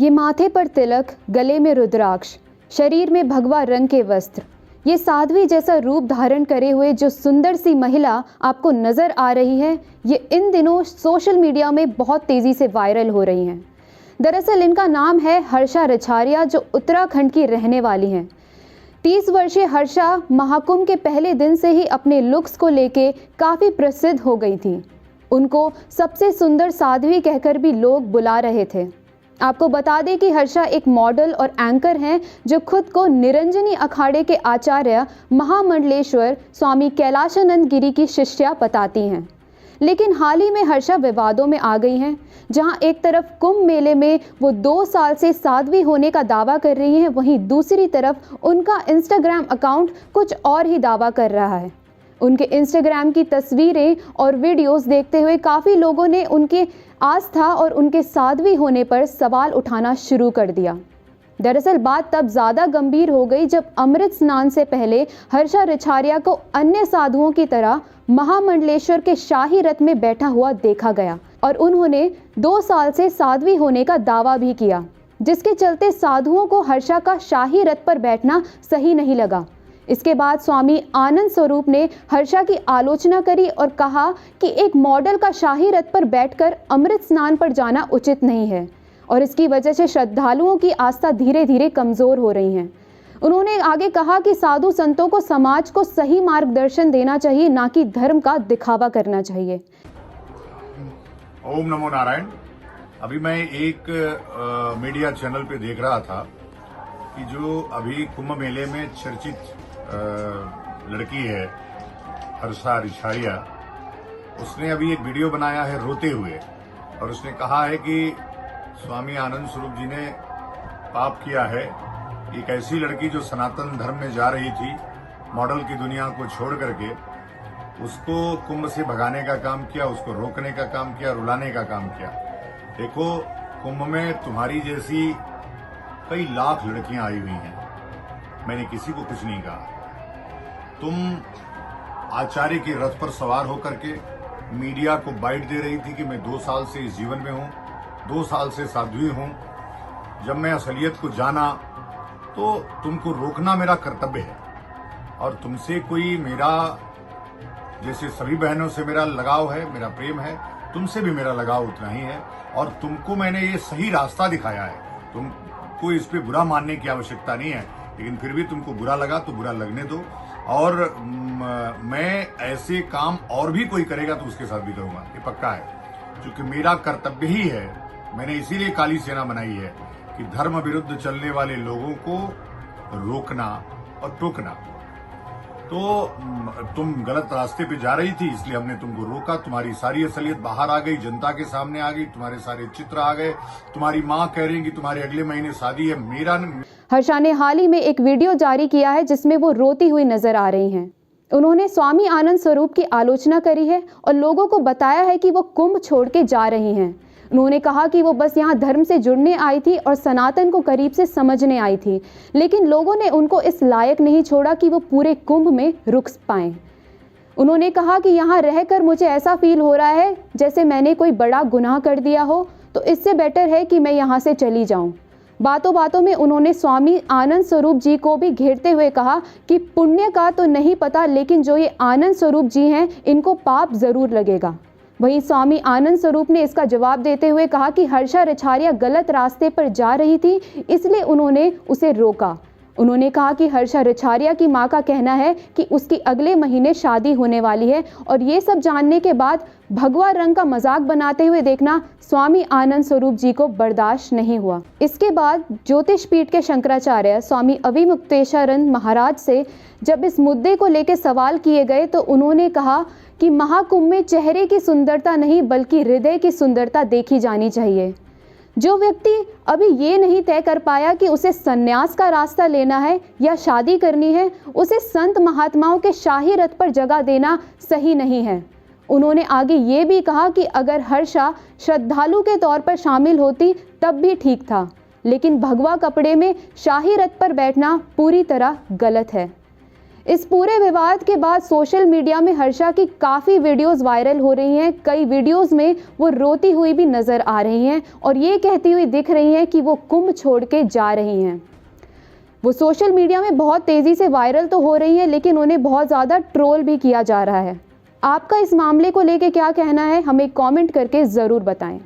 ये माथे पर तिलक, गले में रुद्राक्ष, शरीर में भगवा रंग के वस्त्र, ये साध्वी जैसा रूप धारण करे हुए जो सुंदर सी महिला आपको नज़र आ रही है, ये इन दिनों सोशल मीडिया में बहुत तेज़ी से वायरल हो रही हैं। दरअसल इनका नाम है हर्षा रिछारिया, जो उत्तराखंड की रहने वाली हैं। 30 वर्षीय हर्षा महाकुंभ के पहले दिन से ही अपने लुक्स को लेके काफ़ी प्रसिद्ध हो गई थी। उनको सबसे सुंदर साध्वी कहकर भी लोग बुला रहे थे। आपको बता दें कि हर्षा एक मॉडल और एंकर हैं जो खुद को निरंजनी अखाड़े के आचार्य महामंडलेश्वर स्वामी कैलाशानंद गिरी की शिष्या बताती हैं। लेकिन हाल ही में हर्षा विवादों में आ गई हैं, जहां एक तरफ कुंभ मेले में वो 2 साल से साध्वी होने का दावा कर रही हैं, वहीं दूसरी तरफ उनका इंस्टाग्राम अकाउंट कुछ और ही दावा कर रहा है। उनके इंस्टाग्राम की तस्वीरें और वीडियोस देखते हुए काफ़ी लोगों ने उनके आस्था और उनके साध्वी होने पर सवाल उठाना शुरू कर दिया। दरअसल बात तब ज़्यादा गंभीर हो गई जब अमृत स्नान से पहले हर्षा रिछारिया को अन्य साधुओं की तरह महामंडलेश्वर के शाही रथ में बैठा हुआ देखा गया और उन्होंने 2 साल से साध्वी होने का दावा भी किया, जिसके चलते साधुओं को हर्षा का शाही रथ पर बैठना सही नहीं लगा। इसके बाद स्वामी आनंद स्वरूप ने हर्षा की आलोचना करी और कहा कि एक मॉडल का शाही रथ पर बैठकर अमृत स्नान पर जाना उचित नहीं है और इसकी वजह से श्रद्धालुओं की आस्था धीरे धीरे कमज़ोर हो रही है। उन्होंने आगे कहा कि साधु संतों को समाज को सही मार्गदर्शन देना चाहिए, ना कि धर्म का दिखावा करना चाहिए। ओम नमो नारायण। अभी मैं एक मीडिया चैनल पे देख रहा था कि जो अभी कुंभ मेले में चर्चित लड़की है हर्षा रिछारिया, उसने अभी एक वीडियो बनाया है रोते हुए और उसने कहा है कि स्वामी आनंद स्वरूप जी ने पाप किया है। एक ऐसी लड़की जो सनातन धर्म में जा रही थी, मॉडल की दुनिया को छोड़ करके, उसको कुंभ से भगाने का काम किया, उसको रोकने का काम किया, रुलाने का काम किया। देखो, कुंभ में तुम्हारी जैसी कई लाख लड़कियां आई हुई हैं, मैंने किसी को कुछ नहीं कहा। तुम आचार्य के रथ पर सवार होकर के मीडिया को बाइट दे रही थी कि मैं 2 साल से इस जीवन में हूं, 2 साल से साध्वी हूं। जब मैं असलियत को जाना तो तुमको रोकना मेरा कर्तव्य है और तुमसे कोई मेरा, जैसे सभी बहनों से मेरा लगाव है, मेरा प्रेम है, तुमसे भी मेरा लगाव उतना ही है और तुमको मैंने ये सही रास्ता दिखाया है। तुमको इस पे बुरा मानने की आवश्यकता नहीं है, लेकिन फिर भी तुमको बुरा लगा तो बुरा लगने दो। और मैं ऐसे काम और भी कोई करेगा तो उसके साथ भी करूंगा, ये पक्का है, क्योंकि मेरा कर्तव्य ही है। मैंने इसीलिए काली सेना बनाई है कि धर्म विरुद्ध चलने वाले लोगों को रोकना और टोकना। तो तुम गलत रास्ते पे जा रही थी, इसलिए हमने तुमको रोका। तुम्हारी सारी असलियत बाहर आ गई, जनता के सामने आ गई, तुम्हारे सारे चित्र आ गए। तुम्हारी माँ कह रही है कि तुम्हारे अगले महीने शादी है। हर्षा ने हाल ही में एक वीडियो जारी किया है जिसमें वो रोती हुई नजर आ रही हैं। उन्होंने स्वामी आनंद स्वरूप की आलोचना करी है और लोगों को बताया है कि वो कुंभ छोड़ के जा रही हैं। उन्होंने कहा कि वो बस यहाँ धर्म से जुड़ने आई थी और सनातन को करीब से समझने आई थी, लेकिन लोगों ने उनको इस लायक नहीं छोड़ा कि वो पूरे कुंभ में रुक पाएं। उन्होंने कहा कि यहाँ रहकर मुझे ऐसा फील हो रहा है जैसे मैंने कोई बड़ा गुनाह कर दिया हो, तो इससे बेटर है कि मैं यहाँ से चली जाऊँ। बातों बातों में उन्होंने स्वामी आनंद स्वरूप जी को भी घेरते हुए कहा कि पुण्य का तो नहीं पता, लेकिन जो ये आनंद स्वरूप जी हैं इनको पाप जरूर लगेगा। वहीं स्वामी आनंद स्वरूप ने इसका जवाब देते हुए कहा कि हर्षा रिछारिया गलत रास्ते पर जा रही थी, इसलिए उन्होंने उसे रोका। उन्होंने कहा कि हर्षा रिछारिया की मां का कहना है कि उसकी अगले महीने शादी होने वाली है और ये सब जानने के बाद भगवा रंग का मजाक बनाते हुए देखना स्वामी आनंद स्वरूप जी को बर्दाश्त नहीं हुआ। इसके बाद ज्योतिष पीठ के शंकराचार्य स्वामी अविमुक्तेश्वरानंद महाराज से जब इस मुद्दे को लेकर सवाल किए गए तो उन्होंने कहा कि महाकुंभ में चेहरे की सुंदरता नहीं बल्कि हृदय की सुंदरता देखी जानी चाहिए। जो व्यक्ति अभी ये नहीं तय कर पाया कि उसे संन्यास का रास्ता लेना है या शादी करनी है, उसे संत महात्माओं के शाही रथ पर जगह देना सही नहीं है। उन्होंने आगे ये भी कहा कि अगर हर्षा श्रद्धालु के तौर पर शामिल होती तब भी ठीक था, लेकिन भगवा कपड़े में शाही रथ पर बैठना पूरी तरह गलत है। इस पूरे विवाद के बाद सोशल मीडिया में हर्षा की काफ़ी वीडियोस वायरल हो रही हैं। कई वीडियोस में वो रोती हुई भी नज़र आ रही हैं और ये कहती हुई दिख रही हैं कि वो कुंभ छोड़ के जा रही हैं। वो सोशल मीडिया में बहुत तेज़ी से वायरल तो हो रही हैं, लेकिन उन्हें बहुत ज़्यादा ट्रोल भी किया जा रहा है। आपका इस मामले को लेकर क्या कहना है, हमें कमेंट करके ज़रूर बताएं।